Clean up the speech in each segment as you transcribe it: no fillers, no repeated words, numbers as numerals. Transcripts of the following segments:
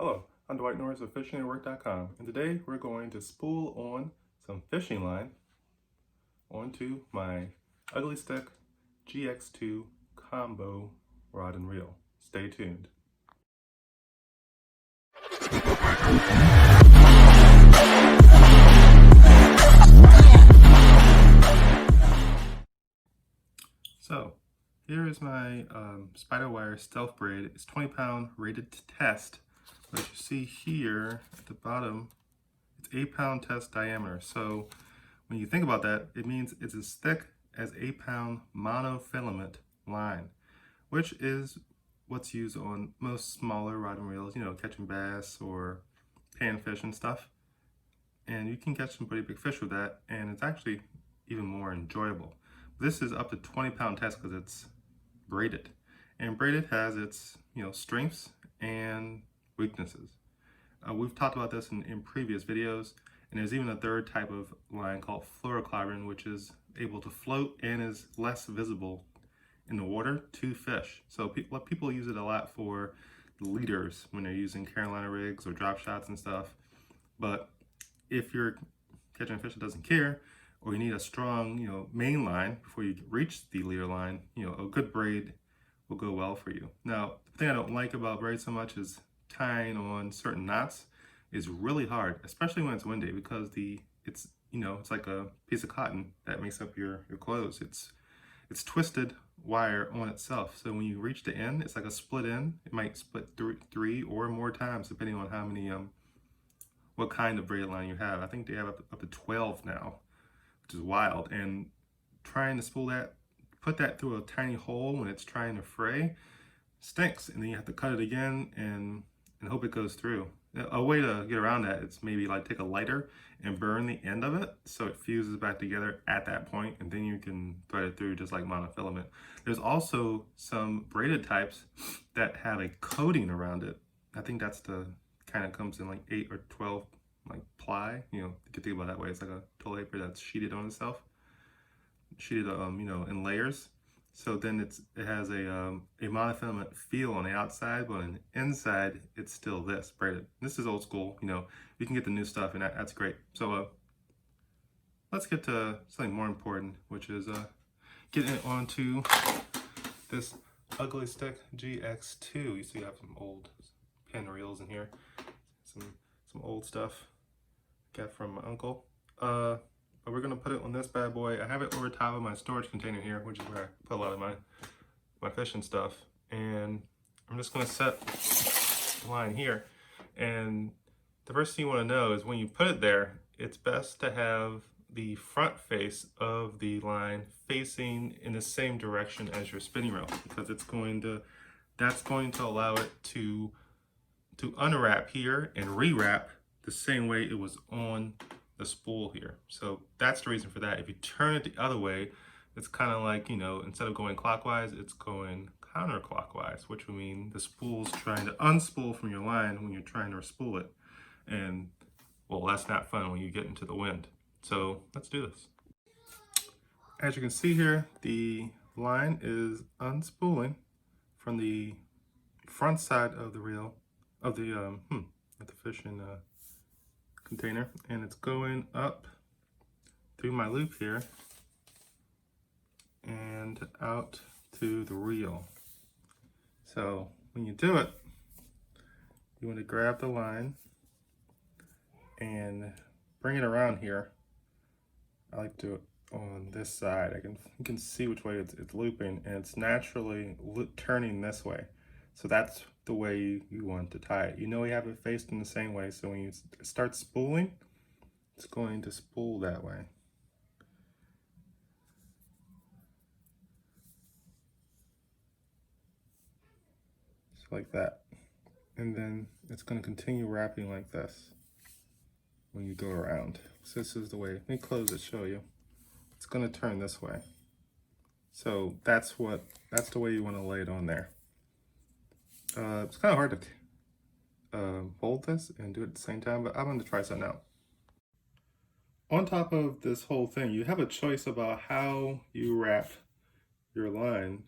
Hello, I'm Dwight Norris of FishingAndWork.com, and today we're going to spool on some fishing line onto my Ugly Stick GX2 combo rod and reel. Stay tuned. So here is my spider wire stealth braid. It's 20-pound rated to test. But you see here at the bottom, it's 8-pound test diameter. So when you think about that, it means it's as thick as 8-pound monofilament line, which is what's used on most smaller rod and reels, catching bass or panfish and stuff. And you can catch some pretty big fish with that, and it's actually even more enjoyable. This is up to 20-pound test because it's braided. And braided has its, strengths and weaknesses. We've talked about this in previous videos, and there's even a third type of line called fluorocarbon, which is able to float and is less visible in the water to fish. So people use it a lot for the leaders when they're using Carolina rigs or drop shots and stuff. But if you're catching a fish that doesn't care, or you need a strong, main line before you reach the leader line, a good braid will go well for you. Now, the thing I don't like about braid so much is tying on certain knots is really hard, especially when it's windy, because it's like a piece of cotton that makes up your clothes. It's twisted wire on itself, so when you reach the end, it's like a split end. It might split three or more times depending on how many what kind of braid line you have. I think they have up to 12 now, which is wild. And trying to spool that, put that through a tiny hole when it's trying to fray, stinks. And then you have to cut it again and hope it goes through. A way to get around that is maybe like take a lighter and burn the end of it so it fuses back together at that point, and then you can thread it through just like monofilament. There's also some braided types that have a coating around it. I think that's the kind of comes in like 8 or 12 like ply. You can think about it that way. It's like a toilet paper that's sheeted on itself, sheeted in layers. So then it has a monofilament feel on the outside, but on the inside, it's still this braided. This is old school, you can get the new stuff, and that's great. So let's get to something more important, which is getting it onto this Ugly Stick GX2. You see I have some old pin reels in here, some old stuff got from my uncle. But we're gonna put it on this bad boy. I have it over top of my storage container here, which is where I put a lot of my fishing stuff. And I'm just gonna set the line here. And the first thing you wanna know is when you put it there, it's best to have the front face of the line facing in the same direction as your spinning reel, because that's going to allow it to unwrap here and rewrap the same way it was on the spool here. So that's the reason for that. If you turn it the other way, it's kind of like, instead of going clockwise, it's going counterclockwise, which would mean the spool's trying to unspool from your line when you're trying to spool it. And well, that's not fun when you get into the wind. So let's do this. As you can see here, the line is unspooling from the front side of the reel of the fishing container, and it's going up through my loop here and out to the reel. So when you do it, you want to grab the line and bring it around here. I like to do it on this side. You can see which way it's looping, and it's naturally turning this way. So that's the way you want to tie it. You have it faced in the same way, so when you start spooling, it's going to spool that way. Just like that. And then it's going to continue wrapping like this when you go around. So this is the way. Let me close it, show you. It's going to turn this way. So that's the way you want to lay it on there. It's kind of hard to hold this and do it at the same time, but I'm going to try something out. On top of this whole thing, you have a choice about how you wrap your line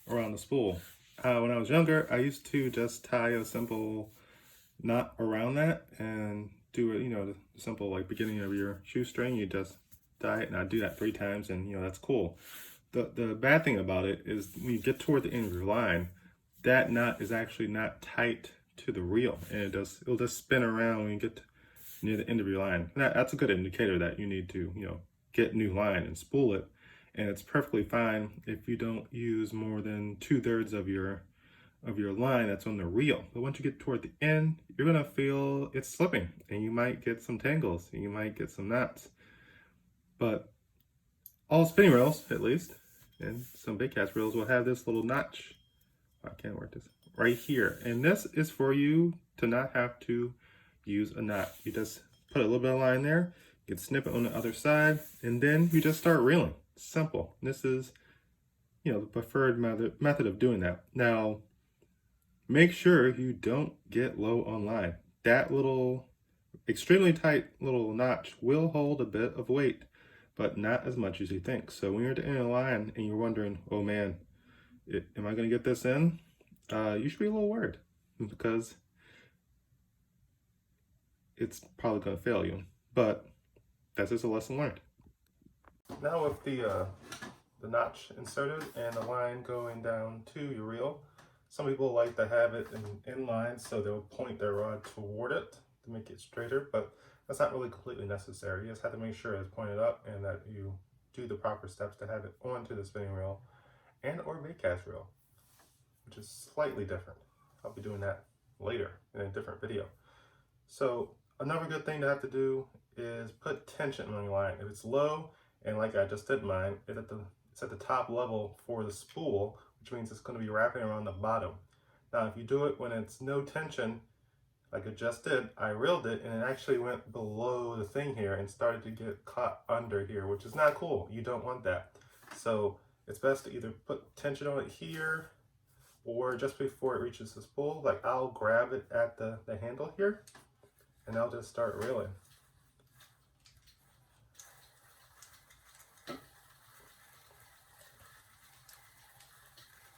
around the spool. When I was younger, I used to just tie a simple knot around that and do it, you know, the simple like beginning of your shoestring. You just tie it, and I do that 3 times, and you know, that's cool. The bad thing about it is when you get toward the end of your line, that knot is actually not tight to the reel, and it'll just spin around when you get near the end of your line. And that's a good indicator that you need to, you know, get new line and spool it. And it's perfectly fine if you don't use more than 2/3 of your line that's on the reel. But once you get toward the end, you're gonna feel it slipping, and you might get some tangles, and you might get some knots. But all spinning reels, at least, and some big cast reels will have this little notch. I can't work this right here, and this is for you to not have to use a knot. You just put a little bit of line there, you can snip it on the other side, and then you just start reeling. Simple. This is, you know, the preferred method of doing that. Now, make sure you don't get low on line. That little extremely tight little notch will hold a bit of weight, but not as much as you think. So when you're at the end of the line and you're wondering, oh man, am I going to get this in? You should be a little worried, because it's probably going to fail you. But that's just a lesson learned. Now with the notch inserted and the line going down to your reel, some people like to have it in line, so they'll point their rod toward it to make it straighter, but that's not really completely necessary. You just have to make sure it's pointed up and that you do the proper steps to have it onto the spinning reel and or bait cast reel, which is slightly different. I'll be doing that later in a different video. So another good thing to have to do is put tension on your line. If it's low, and like I just did mine, it's at the top level for the spool, which means it's going to be wrapping around the bottom. Now, if you do it when it's no tension, like I just did, I reeled it and it actually went below the thing here and started to get caught under here, which is not cool. You don't want that. So it's best to either put tension on it here or just before it reaches the spool. Like I'll grab it at the handle here and I'll just start reeling.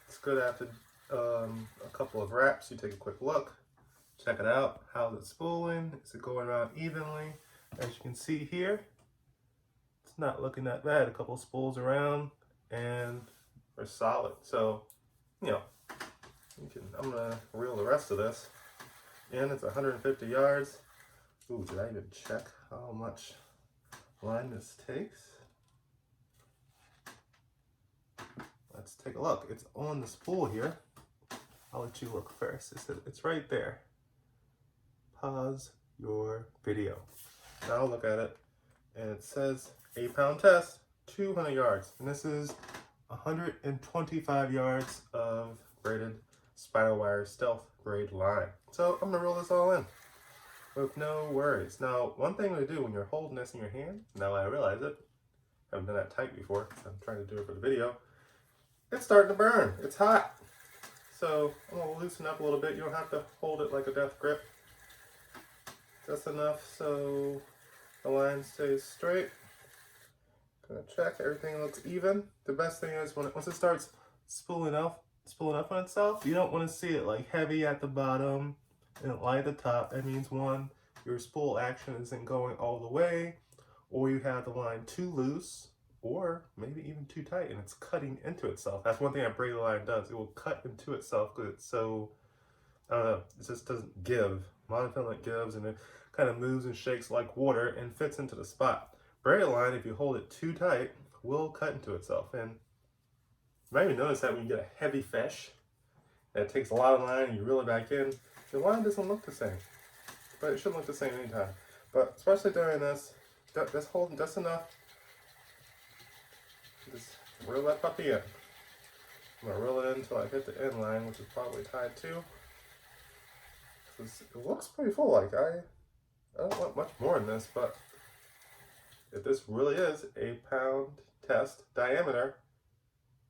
It's good after a couple of wraps, you take a quick look, check it out. How's it spooling? Is it going around evenly? As you can see here, it's not looking that bad. A couple of spools around and we're solid. So, you know, I'm gonna reel the rest of this. And it's 150 yards. Ooh, did I even check how much line this takes? Let's take a look. It's on the spool here. I'll let you look first. It's right there. Pause your video. Now I'll look at it, and it says 8-pound test, 200 yards. And this is 125 yards of braided spiral wire stealth braid line. So I'm gonna roll this all in with no worries. Now, one thing to do when you're holding this in your hand, now I realize it, I haven't done that tight before, I'm trying to do it for the video, it's starting to burn, it's hot. So I'm gonna loosen up a little bit. You don't have to hold it like a death grip. Just enough so the line stays straight. Gonna check everything looks even. The best thing is once it starts spooling up on itself, you don't want to see it like heavy at the bottom and light at the top. That means one, your spool action isn't going all the way, or you have the line too loose, or maybe even too tight and it's cutting into itself. That's one thing that braided line does. It will cut into itself because it's so, I don't know, it just doesn't give. Monofilament gives and it kind of moves and shakes like water and fits into the spot. Braided line, if you hold it too tight, will cut into itself. And you might even notice that when you get a heavy fish that takes a lot of line and you reel it back in, the line doesn't look the same. But it shouldn't look the same anytime. But especially during this, just holding just enough. Just reel that puppy in. I'm gonna reel it in until I hit the end line, which is probably tied too. It looks pretty full. Like I don't want much more than this, but if this really is a 8-pound test diameter,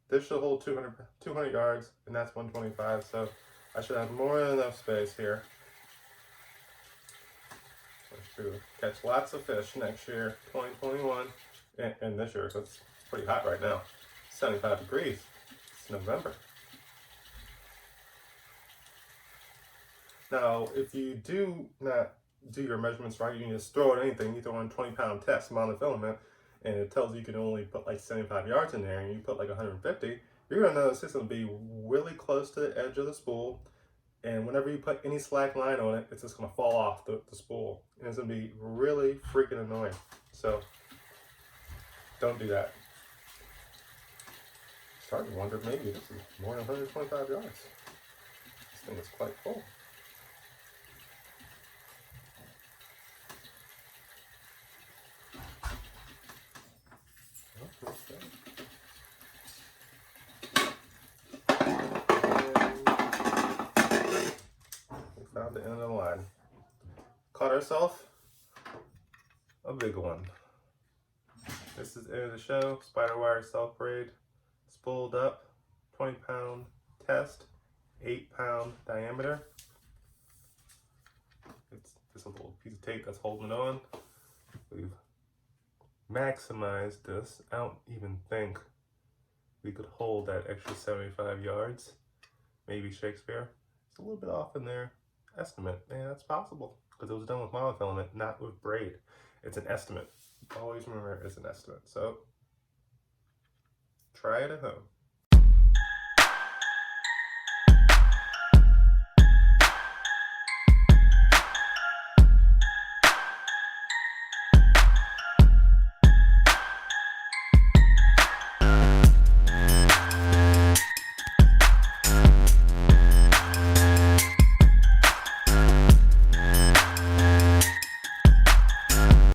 this should hold 200 yards, and that's 125. So I should have more than enough space here to catch lots of fish next year, 2021, and this year, because it's pretty hot right now, 75 degrees. It's November. Now, if you do not do your measurements right, you can just throw in anything. You throw in 20-pound test monofilament, and it tells you can only put like 75 yards in there, and you put like 150, you're gonna notice it's gonna be really close to the edge of the spool. And whenever you put any slack line on it, it's just gonna fall off the spool. And it's gonna be really freaking annoying. So don't do that. Starting to wonder maybe this is more than 125 yards. This thing is quite full. We found the end of the line. Caught ourselves a big one. This is the end of the show. Spider wire self braid, spooled up, 20-pound test, 8-pound diameter. It's just a little piece of tape that's holding it on. We've maximized this. I don't even think we could hold that extra 75 yards. Maybe Shakespeare. It's a little bit off in their estimate. Yeah, that's possible because it was done with monofilament, not with braid. It's an estimate. Always remember it's an estimate. So try it at home.